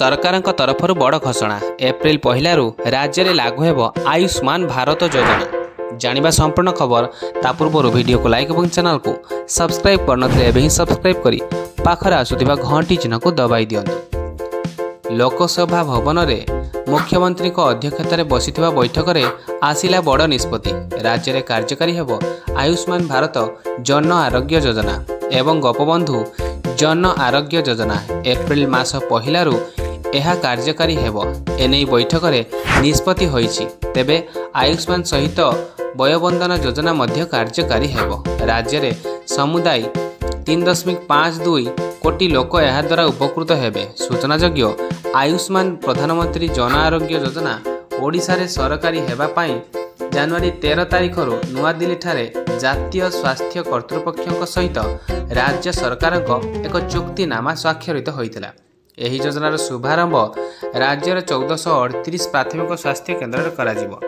सरकार तरफ बड़ घोषणा एप्रिल 1 राज्य में लागू हो आयुष्मान भारत योजना। जानिबा संपूर्ण खबर ता पूर्व वीडियो को लाइक और चैनल को सब्सक्राइब करनथिले सब्सक्राइब करी पाखरे आसुथिबा घंटी चिन्ह को दबाई दियंतु। लोकसभा भवन में मुख्यमंत्री अध्यक्षतार बसिथिबा बैठक में आसिला बड़ निष्पत्ति। राज्य में कार्यकारी हेबो आयुष्मान भारत जन आरोग्य योजना एवं गोपबंधु जन आरोग्य योजना। एप्रिल मास 1 यह कार्यकारी हेबो एने बैठक में निष्पत्ति होईछि। तेबे आयुष्मान सहित वयोबंधन योजना मध्य कार्यकारी हेबो। राज्य में समुदाय 3.52 कोटी लोक यह द्वारा उपकृत हेबे। सूचनायोग्य आयुष्मान प्रधानमंत्री जन आरोग्य योजना ओडिशा रे सरकारी हेबा पाई जनवरी 13 तारिख नुआ दिल्ली ठारे जातीय स्वास्थ्य कर्तृपक्ष सहित राज्य सरकार एक चुक्तिनामा स्वाक्षरित होइतिला। एही योजनार शुभारंभ राज्यर 1438 प्राथमिक स्वास्थ्य केन्द्र करा जिवो।